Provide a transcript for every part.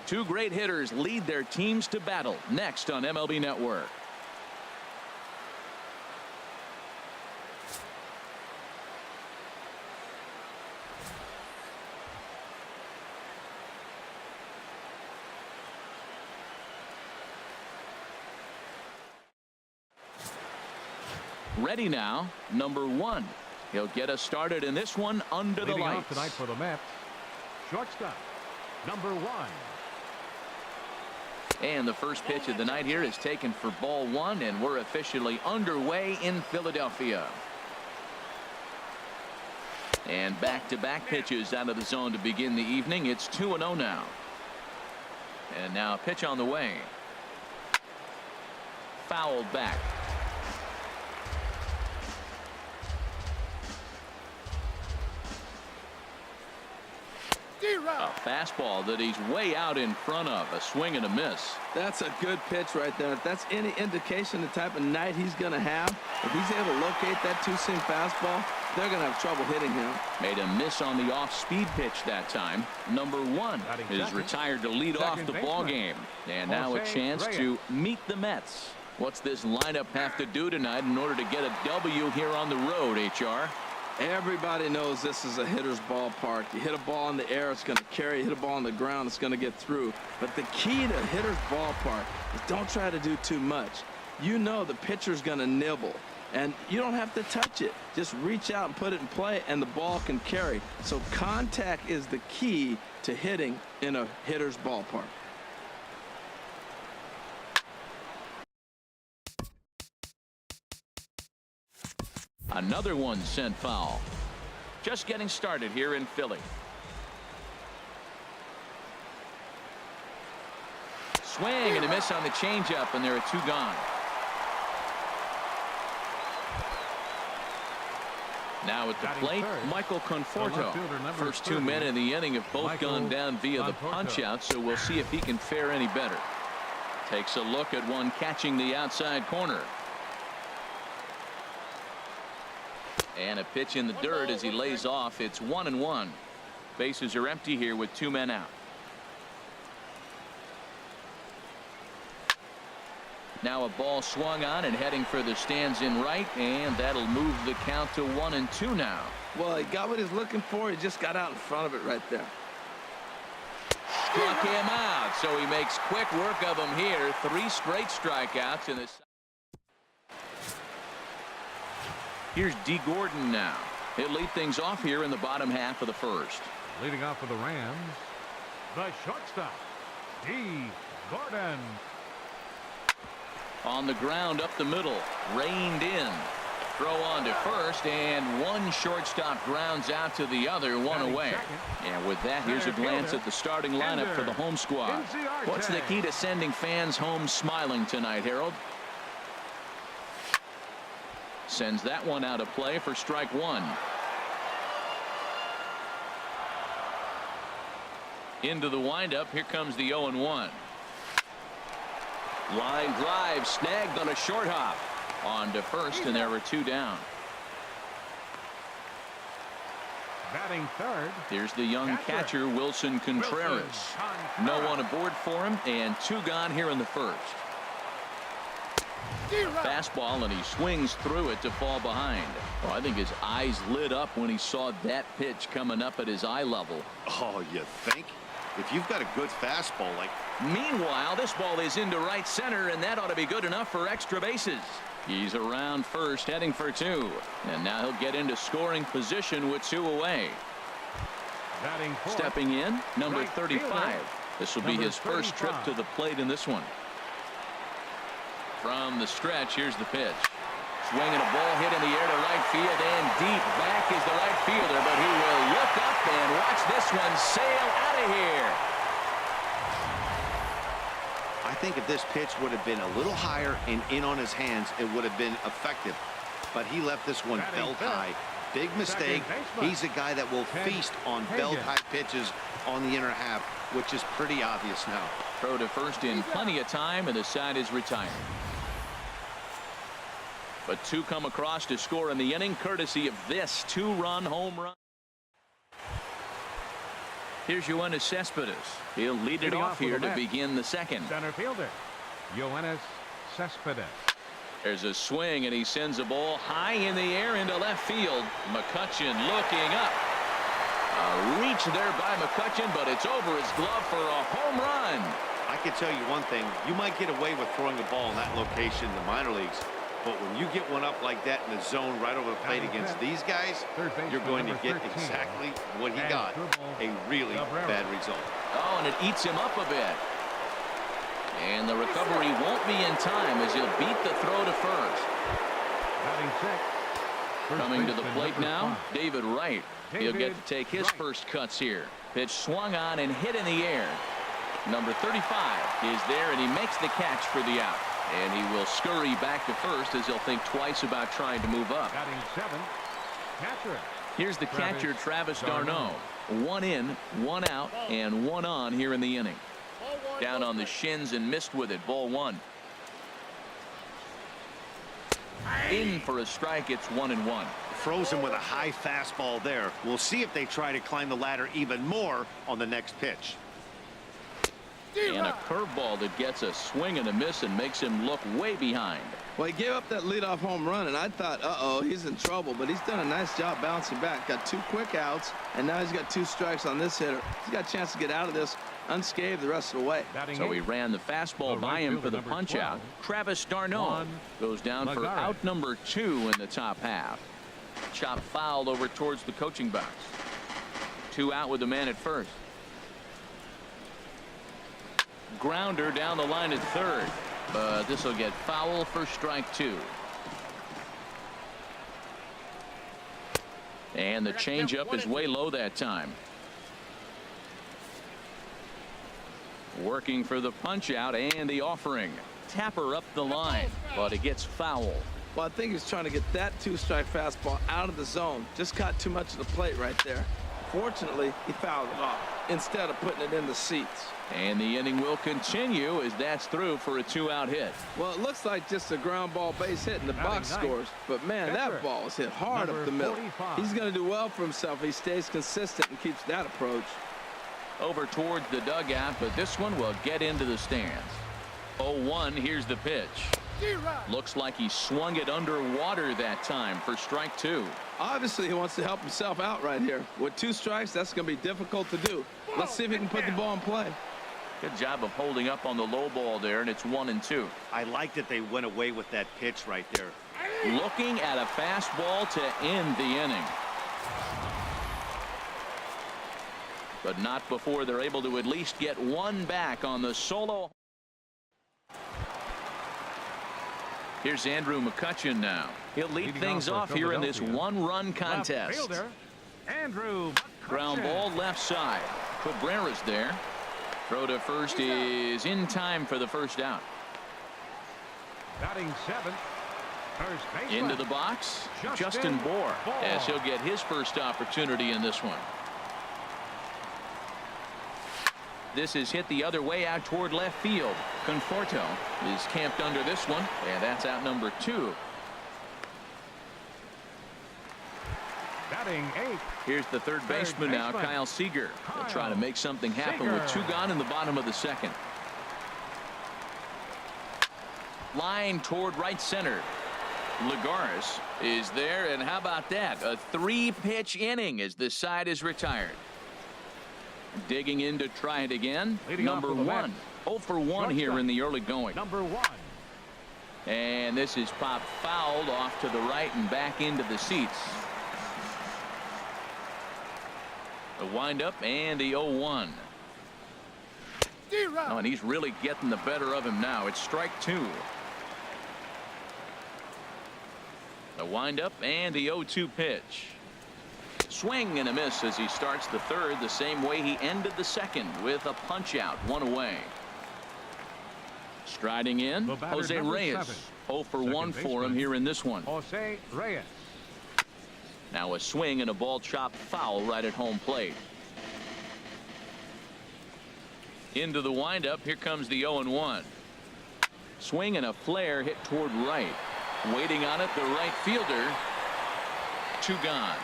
Two great hitters lead their teams to battle next on MLB Network. Ready now, number 1. He'll get us started in this one under the lights. Tonight for the Mets, shortstop, number 1. And the first pitch of the night here is taken for ball 1, and we're officially underway in Philadelphia. And back-to-back pitches out of the zone to begin the evening. It's 2-0 now. And now a pitch on the way. Fouled back. A fastball that he's way out in front of. A swing and a miss. That's a good pitch right there. If that's any indication the type of night he's going to have, if he's able to locate that two-seam fastball, they're going to have trouble hitting him. Made a miss on the off-speed pitch that time. Number 1 is retired to lead off the ball game. And now a chance to meet the Mets. What's this lineup have to do tonight in order to get a W here on the road, HR? Everybody knows this is a hitter's ballpark. You hit a ball in the air, it's going to carry. You hit a ball on the ground, it's going to get through. But the key to hitter's ballpark is don't try to do too much. You know the pitcher's going to nibble, and you don't have to touch it. Just reach out and put it in play, and the ball can carry. So contact is the key to hitting in a hitter's ballpark. Another one sent foul. Just getting started here in Philly. Swing and a miss on the changeup, and there are 2 gone. Now at the plate, Michael Conforto. First 2 men in the inning have both gone down via the punch-out, so we'll see if he can fare any better. Takes a look at one catching the outside corner. And a pitch in the dirt as he lays off. It's 1-1. Bases are empty here with 2 men out. Now a ball swung on and heading for the stands in right, and that'll move the count to 1-2 now. Well, he got what he's looking for. He just got out in front of it right there. Struck him out, so he makes quick work of him here. 3 straight strikeouts in this. Here's D. Gordon now. He'll lead things off here in the bottom half of the first. Leading off for the Rams, the shortstop, D. Gordon. On the ground up the middle, reined in. Throw on to first, and one shortstop grounds out to the other, 1 away. And with that, here's a glance at the starting lineup for the home squad. What's the key to sending fans home smiling tonight, Harold? Sends that one out of play for strike 1. Into the windup. Here comes the 0-1. Line drive snagged on a short hop. On to first, and there were 2 down. Batting third. Here's the young catcher Wilson Contreras. No one aboard for him, and 2 gone here in the first. Fastball, and he swings through it to fall behind. Well, I think his eyes lit up when he saw that pitch coming up at his eye level. Oh, you think? If you've got a good fastball like. Meanwhile, this ball is into right center, and that ought to be good enough for extra bases. He's around first, heading for 2. And now he'll get into scoring position with 2 away. Stepping in, number 35. This will be his first trip to the plate in this one. From the stretch, here's the pitch. Swinging a ball hit in the air to right field, and deep back is the right fielder, but he will look up and watch this one sail out of here. I think if this pitch would have been a little higher and in on his hands, it would have been effective. But he left this one belt high. Big mistake. He's a guy that will feast on belt high pitches on the inner half, which is pretty obvious now. Throw to first in plenty of time, and the side is retired. But 2 come across to score in the inning, courtesy of this 2-run home run. Here's Yoenis Cespedes. He'll lead it off here to begin the second. Center fielder, Yoenis Cespedes. There's a swing, and he sends a ball high in the air into left field. McCutchen looking up. A reach there by McCutchen, but it's over his glove for a home run. I can tell you one thing. You might get away with throwing a ball in that location in the minor leagues, but when you get one up like that in the zone right over the plate against these guys, you're going to get exactly what he got, a really bad result. Oh, and it eats him up a bit. And the recovery won't be in time as he'll beat the throw to first. Coming to the plate now, David Wright. He'll get to take his first cuts here. Pitch swung on and hit in the air. Number 35 is there, and he makes the catch for the out. And he will scurry back to first as he'll think twice about trying to move up. Batting 7, catcher. Here's the catcher, Travis d'Arnaud. 1 in, 1 out, and 1 on here in the inning. Down on the shins and missed with it. Ball 1. In for a strike. It's 1-1. Frozen with a high fastball there. We'll see if they try to climb the ladder even more on the next pitch. And a curveball that gets a swing and a miss and makes him look way behind. Well, he gave up that leadoff home run, and I thought, uh-oh, he's in trouble. But he's done a nice job bouncing back. Got 2 quick outs, and now he's got 2 strikes on this hitter. He's got a chance to get out of this unscathed the rest of the way. So he ran the fastball by him for the punch out. Travis d'Arnaud goes down for out number 2 in the top half. Chop fouled over towards the coaching box. 2 out with the man at first. Grounder down the line at third, but this will get foul for strike 2. And the changeup is way low that time. Working for the punch out and the offering. Tapper up the line, but it gets foul. Well, I think he's trying to get that 2-strike fastball out of the zone. Just caught too much of the plate right there. Fortunately, he fouled it off instead of putting it in the seats. And the inning will continue as that's through for a 2-out hit. Well, it looks like just a ground ball base hit and the box scores. But, man, that ball was hit hard up the middle. He's going to do well for himself if he stays consistent and keeps that approach. Over towards the dugout, but this one will get into the stands. 0-1, here's the pitch. Looks like he swung it underwater that time for strike 2. Obviously, he wants to help himself out right here. With 2 strikes, that's going to be difficult to do. Let's see if he can put the ball in play. Good job of holding up on the low ball there, and it's 1-2. I like that they went away with that pitch right there. Looking at a fastball to end the inning. But not before they're able to at least get 1 back on the solo. Here's Andrew McCutchen now. He'll lead things off here in this 1-run contest. Fielder, Andrew McCutchen. Ground ball left side. Cabrera's there. Throw to first is in time for the first out. Batting 7, first baseman. Into the box, Justin Bour, as he'll get his first opportunity in this one. This is hit the other way out toward left field. Conforto is camped under this one, and that's out number 2. Batting 8. Here's the third baseman now, Kyle Seager. He'll try to make something happen with 2 gone in the bottom of the second. Line toward right center. Lagares is there, and how about that? A 3-pitch inning as this side is retired. Digging in to try it again. Number 1. 0 for 1 here in the early going. Number 1. And this is popped fouled off to the right and back into the seats. The windup and the 0-1. Oh, and he's really getting the better of him now. It's strike 2. The windup and the 0-2 pitch. Swing and a miss as he starts the third the same way he ended the second with a punch out, 1 away. Striding in, Jose Reyes. 0 for 1 for him here in this one. Jose Reyes. Now a swing and a ball chopped foul right at home plate. Into the windup. Here comes the 0-1. Swing and a flare hit toward right. Waiting on it, the right fielder. 2 gone.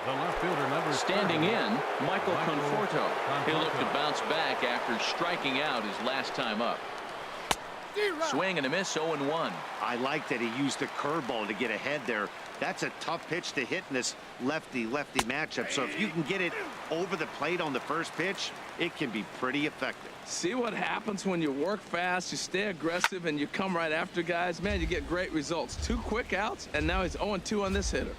The left fielder, number Standing in, Michael Conforto. He'll look to Conforto. bounce back after striking out his last time up. Swing and a miss, 0-1. I like that he used the curveball to get ahead there. That's a tough pitch to hit in this lefty-lefty matchup. So if you can get it over the plate on the first pitch, it can be pretty effective. See what happens when you work fast, you stay aggressive, and you come right after guys. Man, you get great results. 2 quick outs, and now he's 0-2 on this hitter.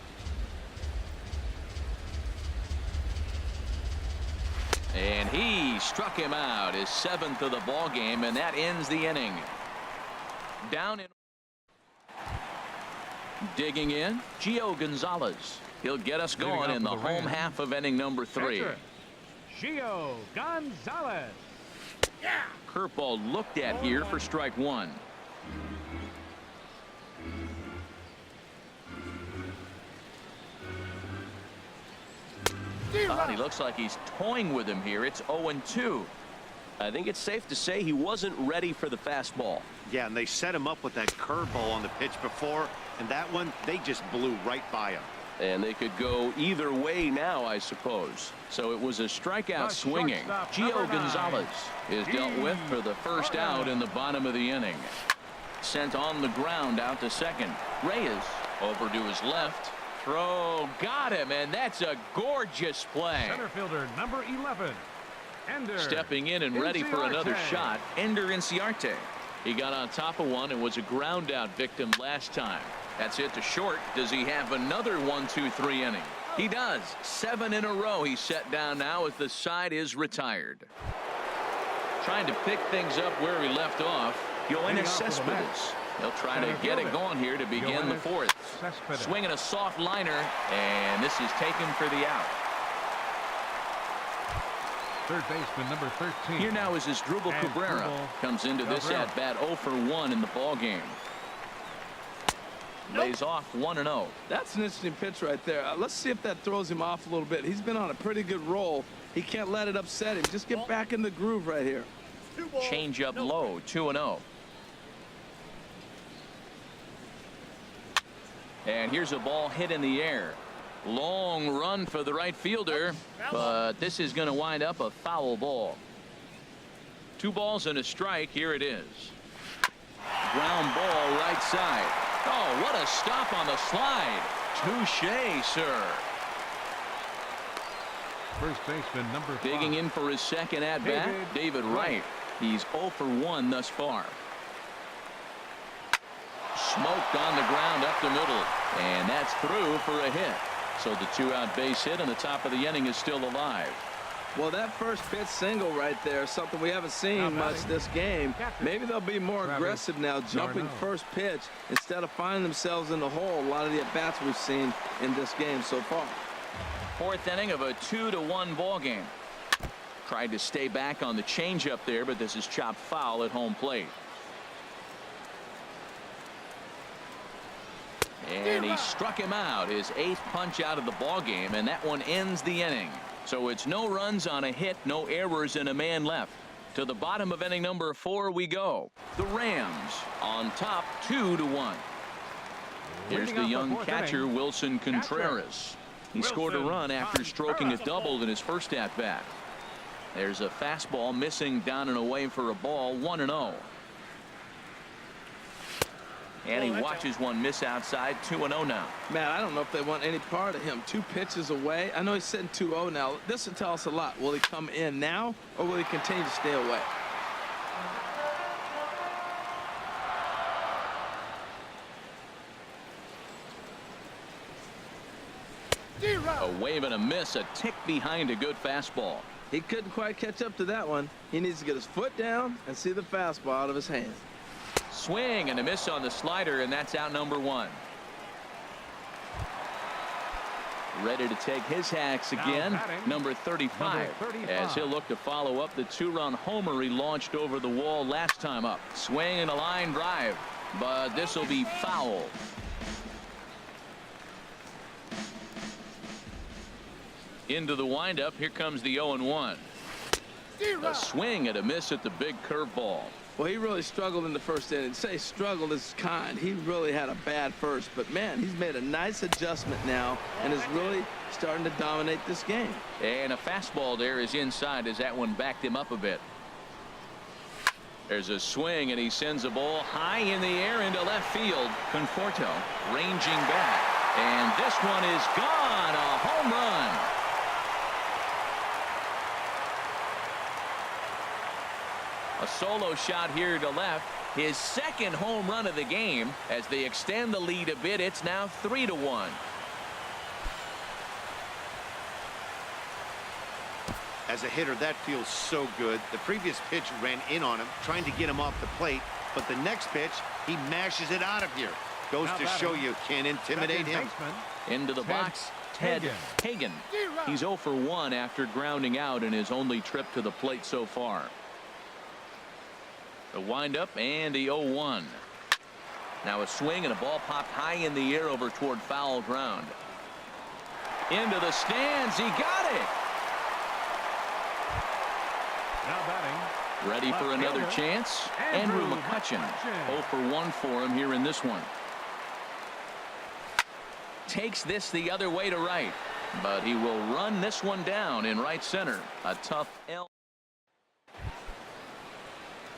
And he struck him out, his 7th of the ball game, and that ends the inning. Down in. Digging in, Gio Gonzalez. He'll get us going in the home half of inning number 3. Catcher, Gio Gonzalez. Curveball looked at here for strike 1. He looks like he's toying with him here. It's 0-2. I think it's safe to say he wasn't ready for the fastball. Yeah, and they set him up with that curveball on the pitch before, and that one, they just blew right by him. And they could go either way now, I suppose. So it was a strikeout swinging. Gio Gonzalez is dealt with for the first out in the bottom of the inning. Sent on the ground out to second. Reyes over to his left. Throw, got him, and that's a gorgeous play. Center fielder, number 11. Ender Stepping in and ready for another Inciarte. shot, Ender Inciarte. He got on top of one and was a ground out victim last time. That's it to short. Does he have another 1-2-3 inning? He does. 7 in a row he's set down now as the side is retired. Trying to pick things up where he left off, Yoenis Cespedes. He'll try to get it going here to begin the 4th. Cespedes. Swinging a soft liner, and this is taken for the out. Third baseman, number 13. Here now is Asdrubal Cabrera. Comes into this at bat 0 for 1 in the ball game. Lays off 1-0. That's an interesting pitch right there. Let's see if that throws him off a little bit. He's been on a pretty good roll. He can't let it upset him. Just get back in the groove right here. Change up low, 2-0. And here's a ball hit in the air. Long run for the right fielder, but this is going to wind up a foul ball. 2 balls and a strike. Here it is. Ground ball right side. Oh, what a stop on the slide. Touche, sir. First baseman, number 5. Digging in for his second at bat, David Wright. He's 0 for 1 thus far. Smoked on the ground up the middle, and that's through for a hit. So the 2-out base hit on the top of the inning is still alive. Well, that first pitch single right there is something we haven't seen much this game. Maybe they'll be more aggressive now, jumping first pitch instead of finding themselves in the hole. A lot of the at-bats we've seen in this game so far. 4th inning of a 2-1 ball game. Tried to stay back on the changeup there, but this is chopped foul at home plate. And he struck him out, his 8th punch out of the ball game, and that one ends the inning. So it's no runs on a hit, no errors, and a man left. To the bottom of inning number 4 we go. The Rams on top 2-1. Here's the young catcher, Wilson Contreras. He scored a run after stroking a double in his first at bat. There's a fastball missing down and away for a ball, 1-0. And he watches one miss outside, 2-0 now. Man, I don't know if they want any part of him. 2 pitches away. I know he's sitting 2-0 now. This will tell us a lot. Will he come in now, or will he continue to stay away? A wave and a miss, a tick behind a good fastball. He couldn't quite catch up to that one. He needs to get his foot down and see the fastball out of his hand. Swing and a miss on the slider, and that's out number 1. Ready to take his hacks again, number 35, as he'll look to follow up the 2-run homer he launched over the wall last time up. Swing and a line drive, but this will be foul. Into the windup, here comes the 0-1. A swing and a miss at the big curveball. Well, he really struggled in the first inning. Say struggled is kind. He really had a bad first. But, man, he's made a nice adjustment now and is really starting to dominate this game. And a fastball there is inside as that one backed him up a bit. There's a swing, and he sends a ball high in the air into left field. Conforto ranging back. And this one is gone. A home run. A solo shot here to left. His second home run of the game. As they extend the lead a bit, it's now 3-1. As a hitter, that feels so good. The previous pitch ran in on him, trying to get him off the plate. But the next pitch, he mashes it out of here. Goes to show you can't intimidate him. Into the box, Ted Hagen. He's 0 for 1 after grounding out in his only trip to the plate so far. The windup and the 0-1. Now a swing and a ball popped high in the air over toward foul ground. Into the stands. He got it. Now batting. Ready for another chance. Andrew McCutchen. 0 for 1 for him here in this one. Takes this the other way to right. But he will run this one down in right center. A tough L.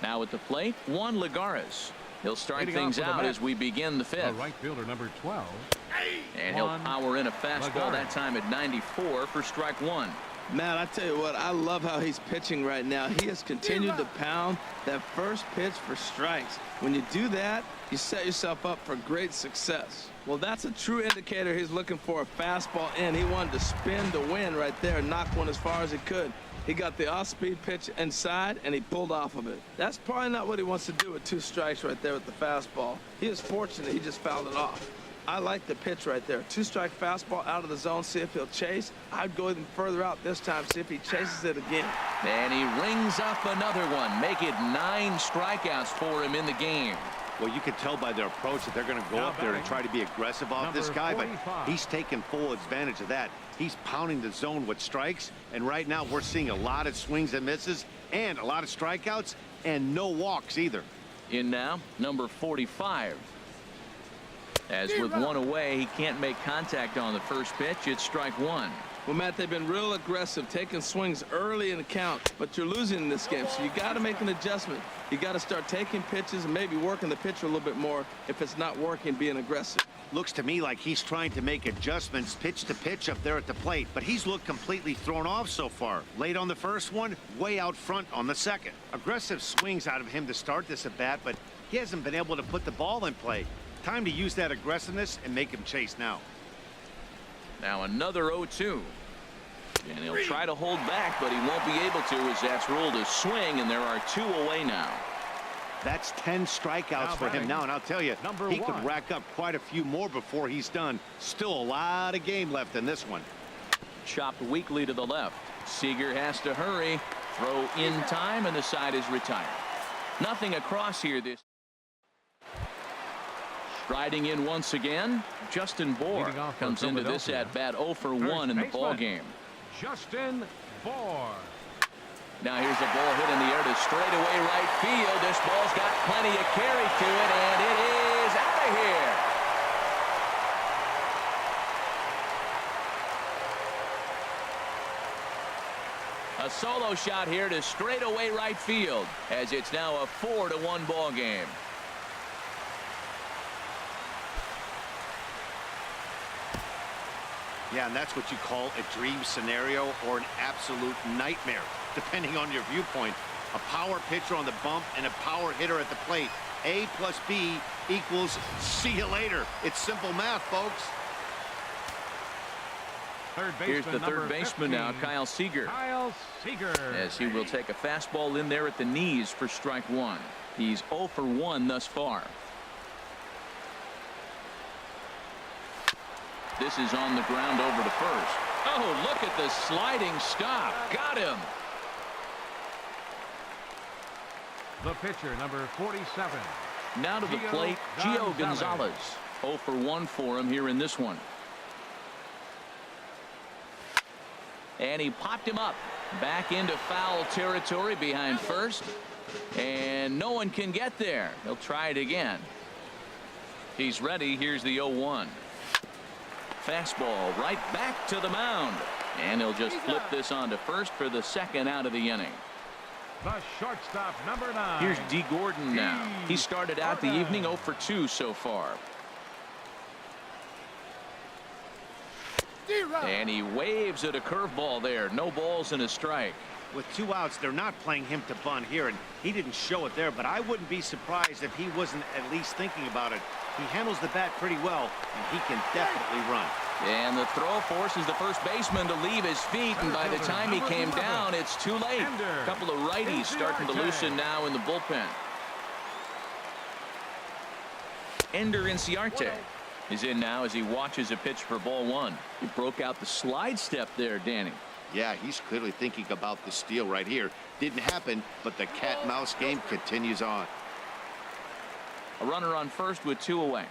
Now at the plate, Juan Lagares. He'll start things out as we begin the fifth. Right fielder number 12. And he'll power in a fastball that time at 94 for strike one. Man, I tell you what, I love how he's pitching right now. He has continued to pound that first pitch for strikes. When you do that, you set yourself up for great success. Well, that's a true indicator he's looking for a fastball in. He wanted to spin to win right there, knock one as far as he could. He got the off-speed pitch inside, and he pulled off of it. That's probably not what he wants to do with 2 strikes right there with the fastball. He is fortunate he just fouled it off. I like the pitch right there. 2-strike fastball out of the zone, see if he'll chase. I'd go even further out this time, see if he chases it again. And he rings up another one. Make it 9 strikeouts for him in the game. Well, you can tell by their approach that they're going to go up there and try to be aggressive off this guy, but he's taking full advantage of that. He's pounding the zone with strikes, and right now we're seeing a lot of swings and misses and a lot of strikeouts and no walks either. In now, number 45. As with one away, he can't make contact on the first pitch. It's strike one. Well, Matt, they've been real aggressive, taking swings early in the count, but you're losing in this game, so you got to make an adjustment. You got to start taking pitches and maybe working the pitcher a little bit more if it's not working, being aggressive. Looks to me like he's trying to make adjustments pitch to pitch up there at the plate, but he's looked completely thrown off so far. Late on the first one, way out front on the second. Aggressive swings out of him to start this at bat, but he hasn't been able to put the ball in play. Time to use that aggressiveness and make him chase now. Now another 0-2. And he'll try to hold back, but he won't be able to as that's ruled a swing, and there are 2 away now. That's 10 strikeouts for him now, and I'll tell you, he could rack up quite a few more before he's done. Still a lot of game left in this one. Chopped weakly to the left. Seager has to hurry. Throw in time, and the side is retired. Nothing across here this. Striding in once again, Justin Bohr comes into this at bat 0 for 1 in the ball game. Justin Bohr. Now here's a ball hit in the air to straightaway right field. This ball's got plenty of carry to it, and it is out of here. A solo shot here to straightaway right field, as it's now a 4-1 ball game. Yeah, and that's what you call a dream scenario or an absolute nightmare, depending on your viewpoint. A power pitcher on the bump and a power hitter at the plate. A plus B equals see you later. It's simple math, folks. Here's the third baseman now, Kyle Seager. Kyle Seager. As he will take a fastball in there at the knees for strike one. He's 0 for 1 thus far. This is on the ground over to first. Oh, look at the sliding stop. Got him. The pitcher, number 47. Now to the plate, Gio Gonzalez. 0 for 1 for him here in this one. And he popped him up. Back into foul territory behind first. And no one can get there. He'll try it again. He's ready. Here's the 0-1. Fastball right back to the mound. And he'll just flip this on to first for the second out of the inning. The shortstop, number 9. Here's D. Gordon now. He started out the evening 0 for 2 so far. And he waves at a curveball there. No balls and a strike. With 2 outs, they're not playing him to bunt here, and he didn't show it there, but I wouldn't be surprised if he wasn't at least thinking about it. He handles the bat pretty well, and he can definitely run. And the throw forces the first baseman to leave his feet, and by the time he came down, it's too late. A couple of righties starting to loosen now in the bullpen. Ender Inciarte is in now as he watches a pitch for ball 1. He broke out the slide step there, Danny. Yeah, he's clearly thinking about the steal right here. Didn't happen, but the cat-mouse game continues on. A runner on first with 2 away.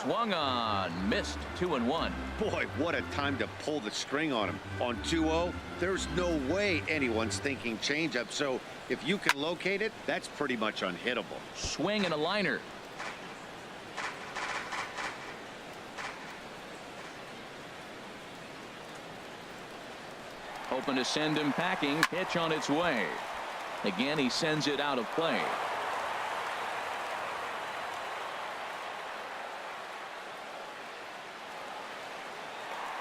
Swung on, missed. 2-1. Boy, what a time to pull the string on him. On 2-0, there's no way anyone's thinking changeup, so if you can locate it, that's pretty much unhittable. Swing and a liner. Hoping to send him packing. Pitch on its way. Again, he sends it out of play.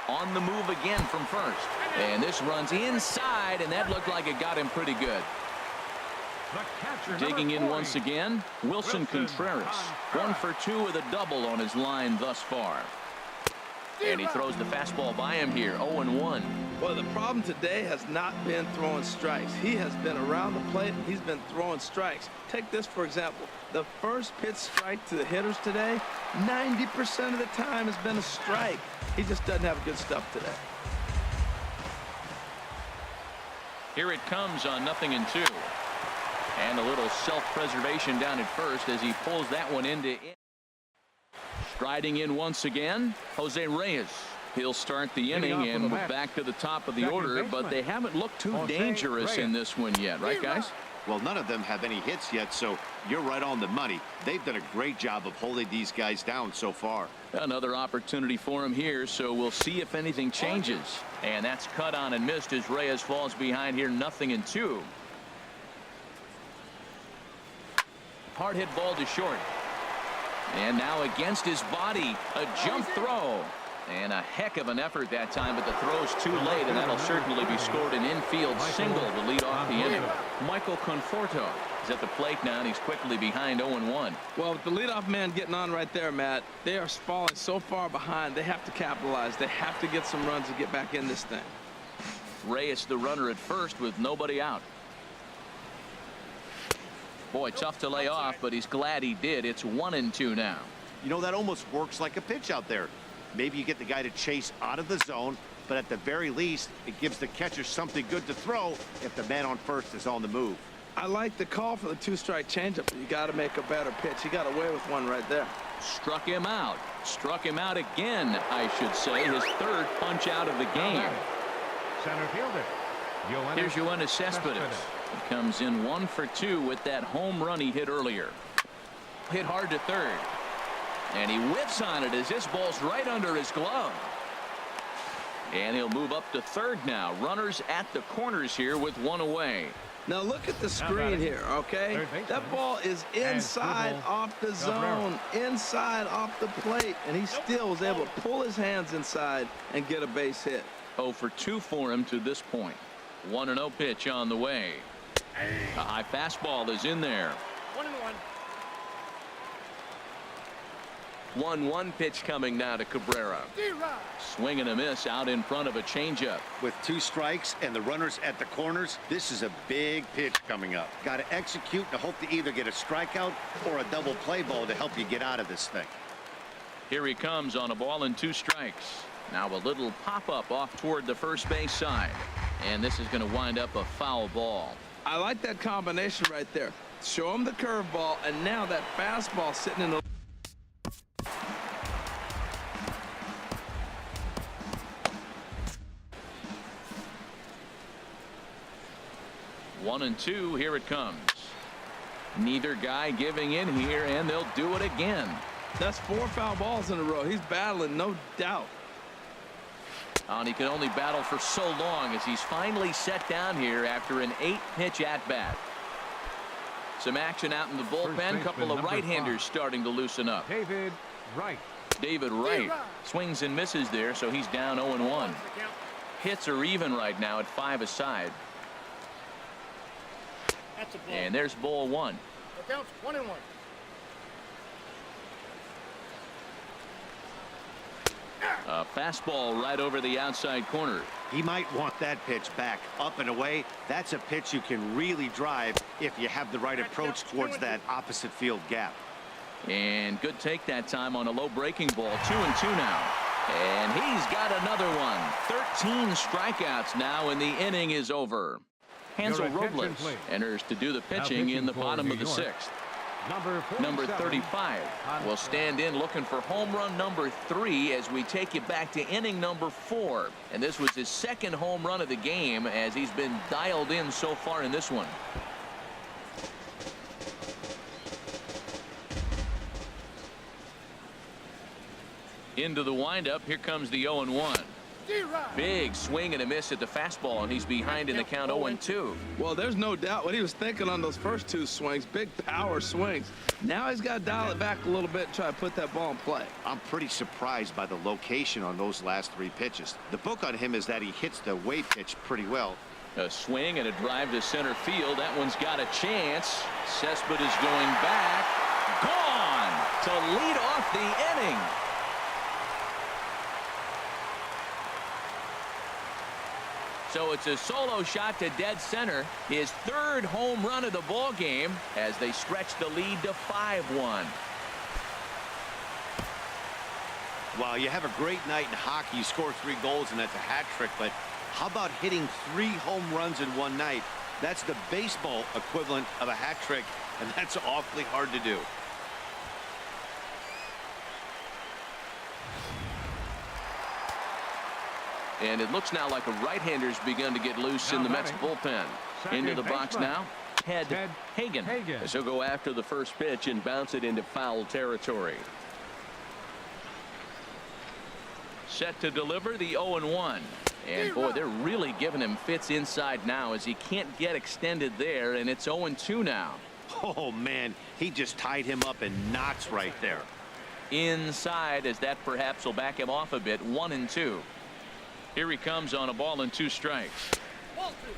On the move again from first. And this runs inside, and that looked like it got him pretty good. Digging in once again, Wilson Contreras. 1 for 2 with a double on his line thus far. And he throws the fastball by him here. 0-1. Well, the problem today has not been throwing strikes. He has been around the plate, and he's been throwing strikes. Take this, for example. The first pitch strike to the hitters today, 90% of the time has been a strike. He just doesn't have good stuff today. Here it comes on 0-2. And a little self-preservation down at first as he pulls that one into. Striding in once again, Jose Reyes. He'll start the inning and move back to the top of the order, but they haven't looked too dangerous in this one yet, right, guys? Well, none of them have any hits yet, so you're right on the money. They've done a great job of holding these guys down so far. Another opportunity for him here, so we'll see if anything changes. And that's cut on and missed as Reyes falls behind here, 0-2. Hard hit ball to short. And now against his body, a jump throw. And a heck of an effort that time, but the throw's too late, and that'll certainly be scored an infield single to lead off the inning. Michael Conforto is at the plate now, and he's quickly behind 0-1. Well, with the leadoff man getting on right there, Matt, they are falling so far behind. They have to capitalize. They have to get some runs to get back in this thing. Reyes the runner at first with nobody out. Boy, tough to lay off, but he's glad he did. It's 1-2 now. You know, that almost works like a pitch out there. Maybe you get the guy to chase out of the zone, but at the very least, it gives the catcher something good to throw if the man on first is on the move. I like the call for the 2-strike changeup. You got to make a better pitch. He got away with one right there. Struck him out. Struck him out again, I should say. His third punch out of the game. Center fielder. Here's Yoenis Cespedes. He comes in 1 for 2 with that home run he hit earlier. Hit hard to third. And he whiffs on it as this ball's right under his glove. And he'll move up to third now. Runners at the corners here with 1 away. Now look at the screen here, okay? That ball is inside off the zone, inside off the plate, and he still was able to pull his hands inside and get a base hit. 0 for 2 for him to this point. 1-0 pitch on the way. A high fastball is in there. 1-1 pitch coming now to Cabrera. Swing and a miss out in front of a changeup. With 2 strikes and the runners at the corners, this is a big pitch coming up. Got to execute and hope to either get a strikeout or a double play ball to help you get out of this thing. Here he comes on a ball and 2 strikes. Now a little pop-up off toward the first base side. And this is going to wind up a foul ball. I like that combination right there. Show him the curveball, and now that fastball sitting in the 1-2. Here it comes. Neither guy giving in here, and they'll do it again. That's 4 foul balls in a row. He's battling, no doubt. And he can only battle for so long as he's finally set down here after an 8-pitch at-bat. Some action out in the bullpen. Couple of right-handers starting to loosen up. David Wright. David Wright swings and misses there, so he's down 0-1. Hits are even right now at 5 aside. And there's ball 1. The count's 1-1. A fastball right over the outside corner. He might want that pitch back up and away. That's a pitch you can really drive if you have the right approach towards that opposite field gap. And good take that time on a low breaking ball. 2-2 now. And he's got another one. 13 strikeouts now, and the inning is over. Hansel Robles enters to do the pitching in the bottom of the 6th. Number 35 will stand in looking for home run number 3 as we take you back to inning number 4. And this was his 2nd home run of the game as he's been dialed in so far in this one. Into the windup. Here comes the 0-1. Big swing and a miss at the fastball, and he's behind in the count 0-2. Well, there's no doubt what he was thinking on those first 2 swings. Big power swings. Now he's got to dial it back a little bit and try to put that ball in play. I'm pretty surprised by the location on those last 3 pitches. The book on him is that he hits the away pitch pretty well. A swing and a drive to center field. That one's got a chance. Cespedes going back. Gone to lead off the inning. So it's a solo shot to dead center. His 3rd home run of the ball game as they stretch the lead to 5-1. Well, you have a great night in hockey. You score 3 goals, and that's a hat trick. But how about hitting 3 home runs in one night? That's the baseball equivalent of a hat trick, and that's awfully hard to do. And it looks now like a right-hander's begun to get loose in the Mets bullpen. Into the box now, Ted Hagen. As he'll go after the first pitch and bounce it into foul territory. Set to deliver the 0-1. And boy, they're really giving him fits inside now as he can't get extended there, and it's 0-2 now. Oh, man, he just tied him up in knots right there. Inside as that perhaps will back him off a bit. 1-2. Here he comes on a ball and 2 strikes.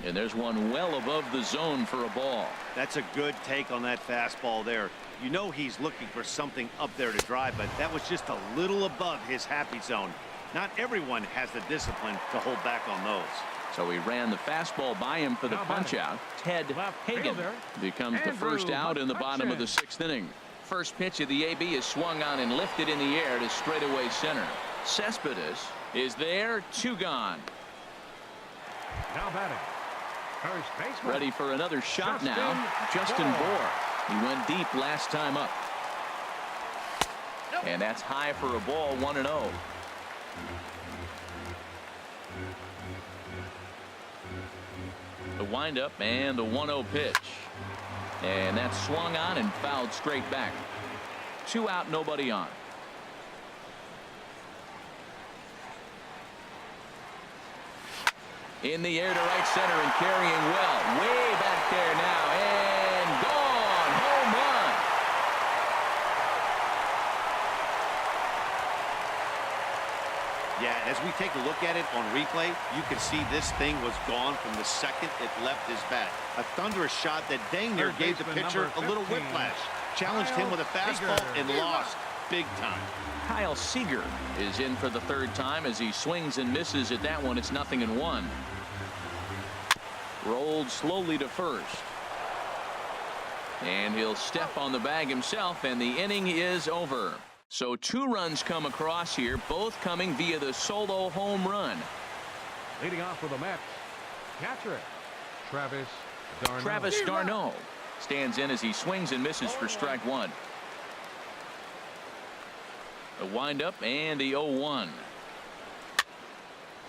And there's one well above the zone for a ball. That's a good take on that fastball there. You know he's looking for something up there to drive, but that was just a little above his happy zone. Not everyone has the discipline to hold back on those. So he ran the fastball by him for the punch out. Ted Hagen becomes the first out in the bottom of the 6th inning. First pitch of the AB is swung on and lifted in the air to straightaway center. Cespedes is there. 2 gone. Now batting. First baseman. Ready for another shot now. Justin Bohr. He went deep last time up. And that's high for a ball. 1-0. The windup and the 1-0 pitch. And that's swung on and fouled straight back. 2 out, nobody on. In the air to right center and carrying well. Way back there now. And gone. Home run. Yeah, as we take a look at it on replay, you can see this thing was gone from the second it left his bat. A thunderous shot that dang near gave the pitcher a little whiplash. Challenged him with a fastball and lost big time. Kyle Seager is in for the 3rd time as he swings and misses at that one. It's 0-1. Rolled slowly to first. And he'll step on the bag himself, and the inning is over. So 2 runs come across here, both coming via the solo home run. Leading off for the Mets, catcher Travis d'Arnaud. Travis d'Arnaud stands in as he swings and misses for strike 1. The windup and the 0-1.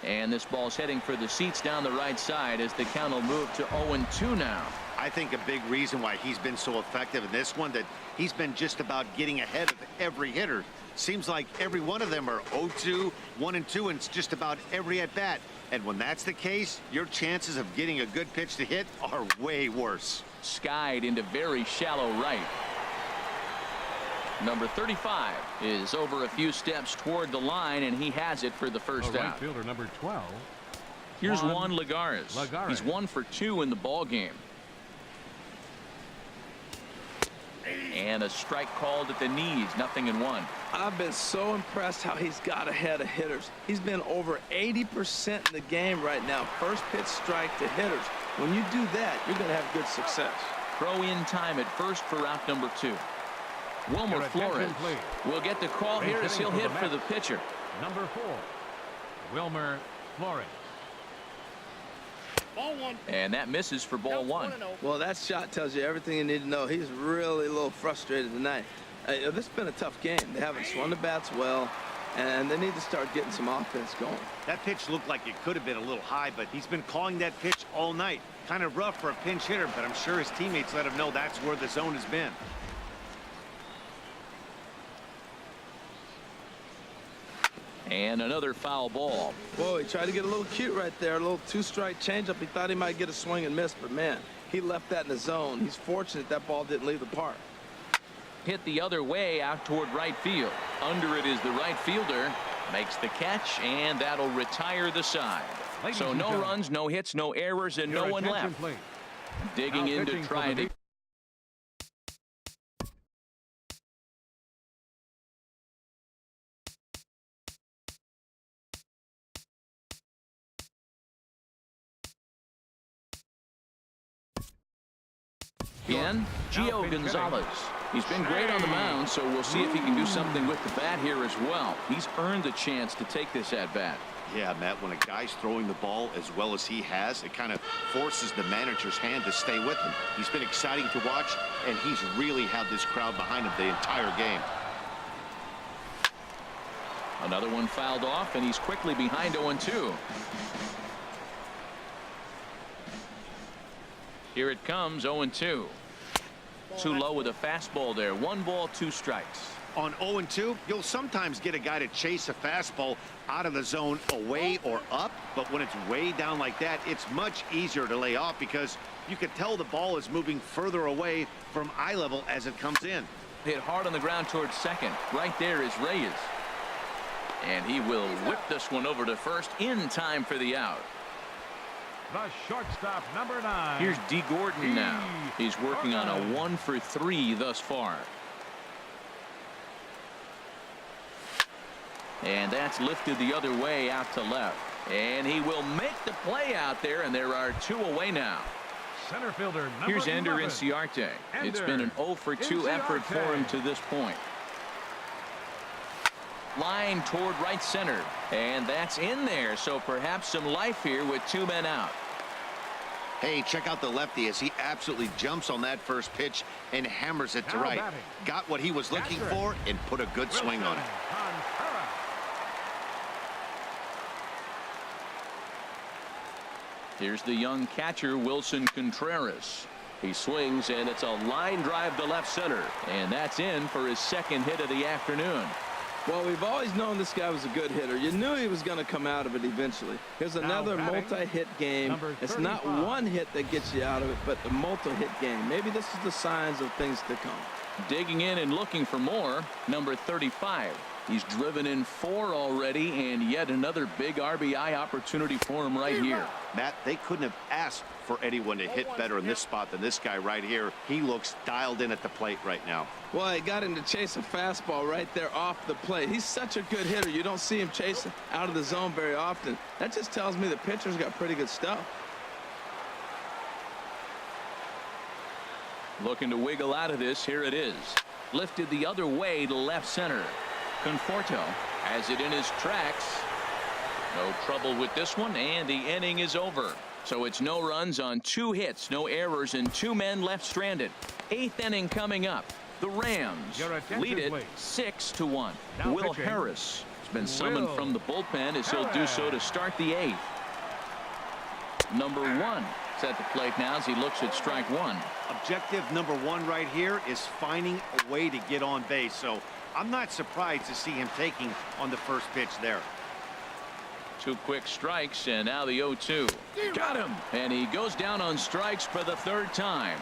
And this ball's heading for the seats down the right side as the count will move to 0-2 now. I think a big reason why he's been so effective in this one, that he's been just about getting ahead of every hitter. Seems like every one of them are 0-2, 1-2, and it's just about every at bat. And when that's the case, your chances of getting a good pitch to hit are way worse. Skied into very shallow right. Number 35 is over a few steps toward the line, and he has it for the first Right out. fielder number 12. Here's Juan Lagares. He's 1 for 2 in the ball game. And a strike called at the knees, 0-1. I've been so impressed how he's got ahead of hitters. He's been over 80% in the game right now. First pitch strike to hitters. When you do that, you're going to have good success. Throw in time at first for out number 2. Wilmer Flores will get the call here as he'll hit for the pitcher. Number 4, Wilmer Flores. Ball 1. And that misses for ball 1. Well, that shot tells you everything you need to know. He's really a little frustrated tonight. This has been a tough game. They haven't swung the bats well, and they need to start getting some offense going. That pitch looked like it could have been a little high, but he's been calling that pitch all night. Kind of rough for a pinch hitter, but I'm sure his teammates let him know that's where the zone has been. And another foul ball. Whoa, he tried to get a little cute right there. A little two-strike changeup. He thought he might get a swing and miss, but man, he left that in the zone. He's fortunate that ball didn't leave the park. Hit the other way out toward right field. Under it is the right fielder. Makes the catch, and that'll retire the side. So no runs, no hits, no errors, and no one left. Digging in to try to... Again, Gio Gonzalez. He's been great on the mound, so we'll see if he can do something with the bat here as well. He's earned the chance to take this at bat. Yeah, Matt, when a guy's throwing the ball as well as he has, it kind of forces the manager's hand to stay with him. He's been exciting to watch, and he's really had this crowd behind him the entire game. Another one fouled off, and he's quickly behind 0-2. Here it comes, 0-2. Too low with a fastball there. 1 ball, 2 strikes. On 0-2, you'll sometimes get a guy to chase a fastball out of the zone away or up, but when it's way down like that, it's much easier to lay off because you can tell the ball is moving further away from eye level as it comes in. Hit hard on the ground towards second. Right there is Reyes. And he will whip this one over to first in time for the out. The shortstop, number 9. Here's D. Gordon now. He's working on a 1 for 3 thus far. And that's lifted the other way out to left. And he will make the play out there, and there are 2 away now. Center fielder, number Here's Ender 11. Inciarte. It's been an 0 for 2 effort for him to this point. Line toward right center, and that's in there, so perhaps some life here with 2 men out. Hey, check out the lefty as he absolutely jumps on that first pitch and hammers it to Now right. batting. Got what he was looking for and put a good swing on it. Here's the young catcher, Wilson Contreras. He swings, and it's a line drive to left center, and that's in for his 2nd hit of the afternoon. Well, we've always known this guy was a good hitter. You knew he was going to come out of it eventually. Here's another multi-hit game. It's not one hit that gets you out of it, but a multi-hit game. Maybe this is the signs of things to come. Digging in and looking for more, number 35. He's driven in 4 already, and yet another big RBI opportunity for him right here. Matt, they couldn't have asked for anyone to hit better in this spot than this guy right here. He looks dialed in at the plate right now. Well, he got him to chase a fastball right there off the plate. He's such a good hitter. You don't see him chasing out of the zone very often. That just tells me the pitcher's got pretty good stuff. Looking to wiggle out of this. Here it is. Lifted the other way to left center. Conforto has it in his tracks. No trouble with this one, and the inning is over. So it's no runs on 2 hits, no errors, and 2 men left stranded. 8th inning coming up. The Rams lead it 6-1. Will Harris been summoned from the bullpen as he'll do so to start the 8th. Number 1 is at the plate now as he looks at strike 1. Objective number 1 right here is finding a way to get on base. So I'm not surprised to see him taking on the first pitch there. 2 quick strikes, and now the 0-2. Got him. And he goes down on strikes for the 3rd time.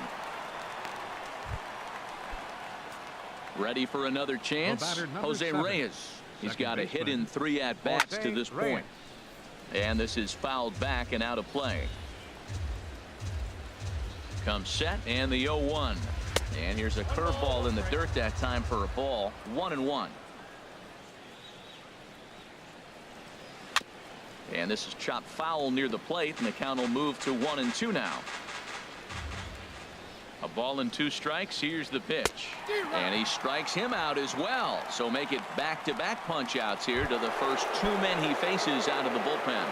Ready for another chance. Jose Reyes. He's got a hit in 3 at-bats to this point. And this is fouled back and out of play. Comes set, and the 0-1. And here's a curveball in the dirt that time for a ball. 1-1. And this is chopped foul near the plate, and the count will move to 1-2 now. A ball and 2 strikes. Here's the pitch, and he strikes him out as well. So make it back-to-back punch outs here to the first 2 men he faces out of the bullpen.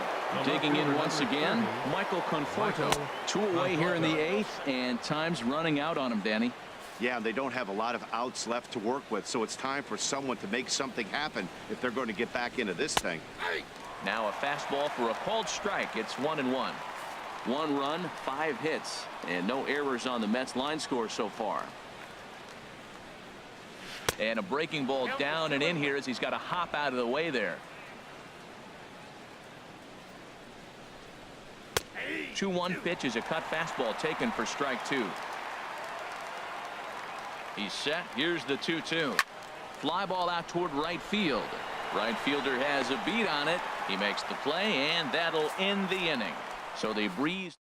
Digging in once again, Michael Conforto. 2 away here in the 8th, and time's running out on him, Danny. Yeah, they don't have a lot of outs left to work with, so it's time for someone to make something happen if they're going to get back into this thing. Now a fastball for a called strike. It's 1-1. 1 run, 5 hits, and no errors on the Mets line score so far. And a breaking ball down and in here as he's got to hop out of the way there. 2-1 pitch is a cut fastball taken for strike 2. He's set. Here's the 2-2. Fly ball out toward right field. Right fielder has a beat on it. He makes the play, and that'll end the inning. So they breeze.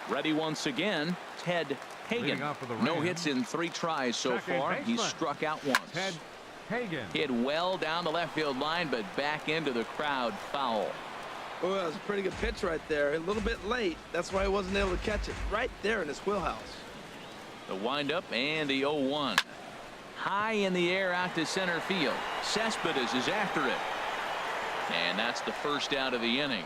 Ready once again, Ted Hagen. No hits in 3 tries so far. He's struck out once. Ted Hagen. Hit well down the left field line, but back into the crowd, foul. Oh, that was a pretty good pitch right there. A little bit late. That's why he wasn't able to catch it. Right there in his wheelhouse. The windup and the 0-1. High in the air out to center field. Cespedes is after it. And that's the first out of the inning.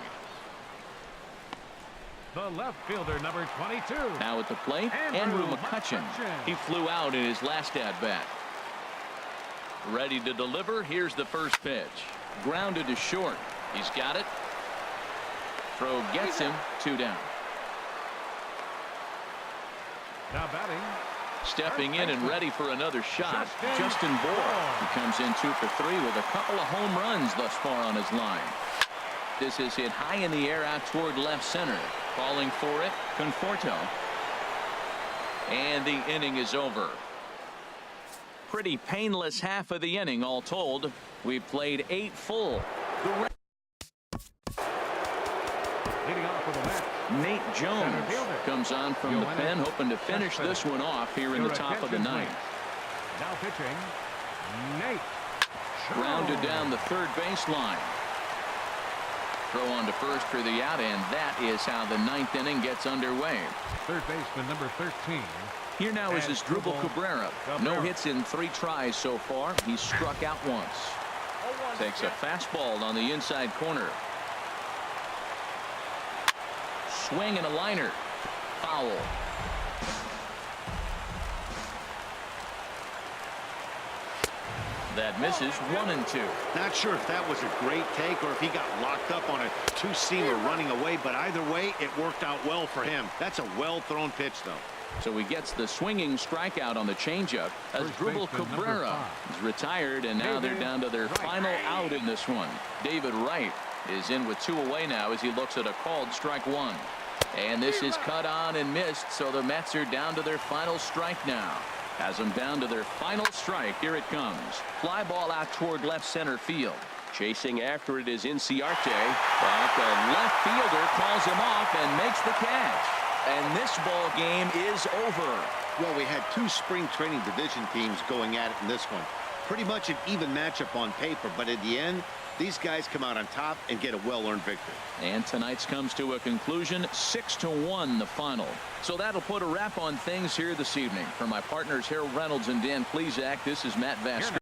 The left fielder, number 22. Now at the plate, Andrew McCutchen. He flew out in his last at-bat. Ready to deliver. Here's the first pitch. Grounded to short. He's got it. Throw gets him. 2 down. Now batting. Stepping in and ready for another shot, Justin Bour. He comes in 2 for 3 with a couple of home runs thus far on his line. This is hit high in the air out toward left center. Calling for it, Conforto. And the inning is over. Pretty painless half of the inning all told. We've played 8 full. Leading off for the Mets. Nate Jones comes on from the pen, hoping to finish this one off here in the top of the 9th. Now pitching, Nate. Grounded down the third baseline. Throw on to first for the out, and that is how the 9th inning gets underway. Third baseman number 13. Here now is Asdrubal Cabrera. No hits in 3 tries so far. He's struck out once. Takes a fastball on the inside corner. Swing and a liner. Foul. That misses. 1-2. Not sure if that was a great take or if he got locked up on a 2-seamer running away, but either way it worked out well for him. That's a well thrown pitch though. So he gets the swinging strikeout on the changeup. Asdrubal Cabrera is retired, and now they're down to their final out in this one. David Wright is in with 2 away now as he looks at a called strike 1. And this is cut on and missed, so the Mets are down to their final strike now. Has them down to their final strike. Here it comes. Fly ball out toward left center field. Chasing after it is Inciarte. But the left fielder calls him off and makes the catch. And this ball game is over. Well, we had 2 spring training division teams going at it in this one. Pretty much an even matchup on paper, but at the end, these guys come out on top and get a well-earned victory. And tonight's comes to a conclusion, 6-1 the final. So that'll put a wrap on things here this evening. For my partners Harold Reynolds and Dan Plesac, this is Matt Vasquez.